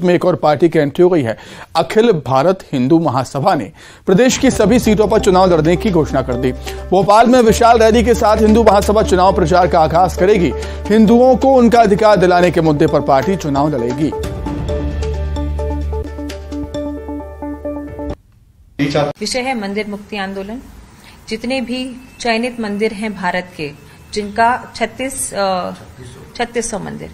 में एक और पार्टी की एंट्री हो गई है। अखिल भारत हिंदू महासभा ने प्रदेश की सभी सीटों पर चुनाव लड़ने की घोषणा कर दी। भोपाल में विशाल रैली के साथ हिंदू महासभा चुनाव प्रचार का आगाज करेगी। हिंदुओं को उनका अधिकार दिलाने के मुद्दे पर पार्टी चुनाव लड़ेगी। विषय है मंदिर मुक्ति आंदोलन। जितने भी चयनित मंदिर हैं भारत के, जिनका 3600 मंदिर,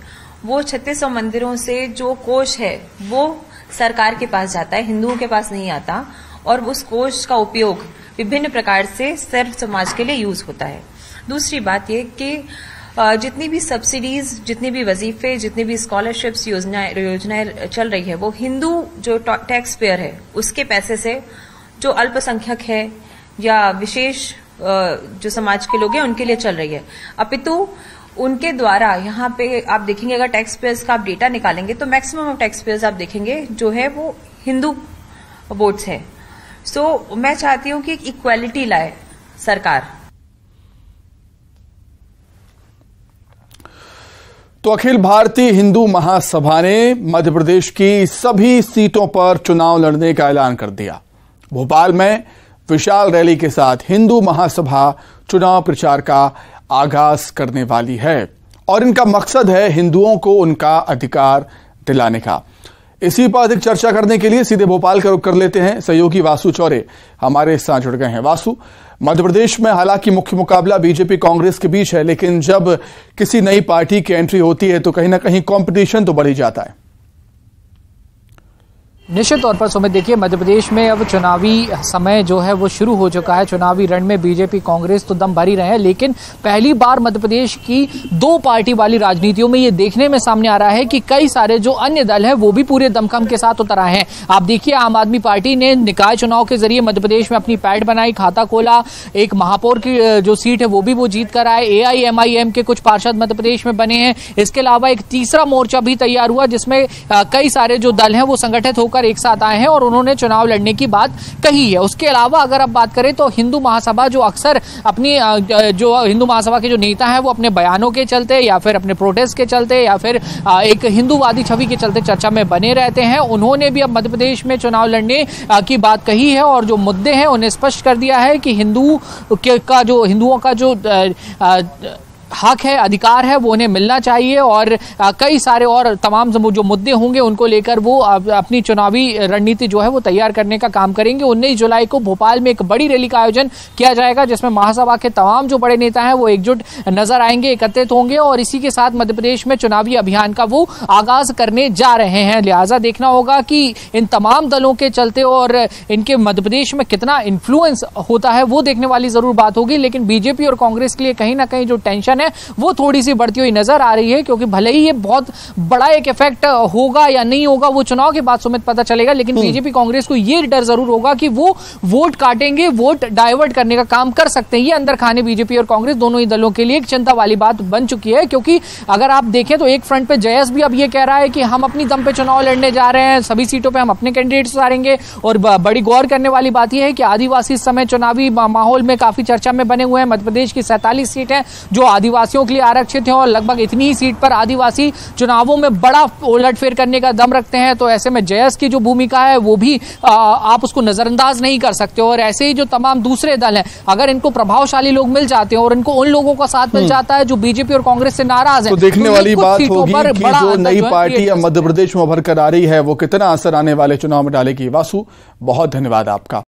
वो 3600 मंदिरों से जो कोष है वो सरकार के पास जाता है, हिंदुओं के पास नहीं आता, और उस कोष का उपयोग विभिन्न प्रकार से सर्व समाज के लिए यूज होता है। दूसरी बात ये कि जितनी भी सब्सिडीज, जितनी भी वजीफे, जितनी भी स्कॉलरशिप्स योजनाएं चल रही है, वो हिंदू जो टैक्स पेयर है उसके पैसे से, जो अल्पसंख्यक है या विशेष जो समाज के लोग हैं उनके लिए चल रही है, अपितु उनके द्वारा यहाँ पे आप देखेंगे, अगर टैक्स पेयर्स का आप डेटा निकालेंगे तो मैक्सिमम ऑफ टैक्स पेयर्स आप देखेंगे जो है वो हिंदू वोट्स है। सो मैं चाहती हूँ कि इक्वालिटी लाए सरकार। तो अखिल भारतीय हिंदू महासभा ने मध्य प्रदेश की सभी सीटों पर चुनाव लड़ने का ऐलान कर दिया। भोपाल में विशाल रैली के साथ हिंदू महासभा चुनाव प्रचार का आगाज करने वाली है और इनका मकसद है हिंदुओं को उनका अधिकार दिलाने का। इसी पर अधिक चर्चा करने के लिए सीधे भोपाल का रुख कर लेते हैं। सहयोगी वासु चौरे हमारे साथ जुड़ गए हैं। वासु, मध्य प्रदेश में हालांकि मुख्य मुकाबला बीजेपी कांग्रेस के बीच है, लेकिन जब किसी नई पार्टी की एंट्री होती है तो कहीं ना कहीं कंपटीशन तो बढ़ ही जाता है। निश्चित तौर पर सुमित, देखिए मध्य प्रदेश में अब चुनावी समय जो है वो शुरू हो चुका है। चुनावी रण में बीजेपी कांग्रेस तो दम भर ही रहे हैं, लेकिन पहली बार मध्य प्रदेश की दो पार्टी वाली राजनीतियों में ये देखने में सामने आ रहा है कि कई सारे जो अन्य दल हैं वो भी पूरे दमखम के साथ उतर आए हैं। आप देखिए, आम आदमी पार्टी ने निकाय चुनाव के जरिए मध्य प्रदेश में अपनी पैठ बनाई, खाता खोला, एक महापौर की जो सीट है वो भी वो जीत कर आए। AIMIM के कुछ पार्षद मध्य प्रदेश में बने हैं। इसके अलावा एक तीसरा मोर्चा भी तैयार हुआ जिसमें कई सारे जो दल हैं वो संगठित होकर एक साथ आए हैं और उन्होंने चुनाव लड़ने की बात कही है। उसके अलावा अगर आप बात करें तो हिंदू महासभा जो अक्सर अपनी जो हिंदू महासभा के जो नेता हैं वो अपने बयानों के चलते या फिर अपने प्रोटेस्ट के चलते या फिर एक हिंदूवादी छवि के चलते चर्चा में बने रहते हैं, उन्होंने भी अब मध्य प्रदेश में चुनाव लड़ने की बात कही है और जो मुद्दे हैं उन्हें स्पष्ट कर दिया है कि हिंदुओं का जो हक है, अधिकार है, वो उन्हें मिलना चाहिए और कई सारे और तमाम जो मुद्दे होंगे उनको लेकर वो अपनी चुनावी रणनीति जो है वो तैयार करने का काम करेंगे। 19 जुलाई को भोपाल में एक बड़ी रैली का आयोजन किया जाएगा जिसमें महासभा के तमाम जो बड़े नेता हैं वो एकजुट नजर आएंगे, एकत्रित होंगे और इसी के साथ मध्य प्रदेश में चुनावी अभियान का वो आगाज करने जा रहे हैं। लिहाजा देखना होगा कि इन तमाम दलों के चलते और इनके मध्य प्रदेश में कितना इन्फ्लुएंस होता है वो देखने वाली जरूर बात होगी। लेकिन बीजेपी और कांग्रेस के लिए कहीं ना कहीं जो टेंशन वो थोड़ी सी बढ़ती हुई नजर आ रही है, क्योंकि भले ही ये बहुत बड़ा एक इफेक्ट होगा या नहीं होगा वो चुनाव के बाद सुमित पता चलेगा, लेकिन बीजेपी कांग्रेस को ये डर जरूर होगा कि वो वोट काटेंगे, वोट डाइवर्ट करने का काम कर सकते हैं। ये अंदर खाने बीजेपी और कांग्रेस दोनों ही दलों के लिए एक चिंता वाली बात बन चुकी है, क्योंकि अगर आप देखें तो एक फ्रंट पे जयस भी अब ये कह रहा है कि हम अपनी दम पे चुनाव लड़ने जा रहे हैं, सभी सीटों पे हम अपने कैंडिडेट्स उतारेंगे। और बड़ी गौर करने वाली बात यह है कि आदिवासी इस समय चुनावी माहौल में काफी चर्चा में बने हुए हैं। मध्य प्रदेश की 47 सीटें जो आदिवासियों के लिए आरक्षित हैं और लगभग इतनी ही सीट पर आदिवासी चुनावों में बड़ा उलटफेर करने का दम रखते हैं। तो ऐसे में जयस की जो भूमिका है वो भी आप उसको नजरअंदाज नहीं कर सकते। और ऐसे ही जो तमाम दूसरे दल हैं, अगर इनको प्रभावशाली लोग मिल जाते हैं और इनको उन लोगों का साथ मिल जाता है जो बीजेपी और कांग्रेस से नाराज है, तो देखने वाली बात होगी कि जो नई पार्टी अब मध्य प्रदेश में उभर कर आ रही है वो कितना असर आने वाले चुनाव में डालेगी। वासु, बहुत धन्यवाद आपका।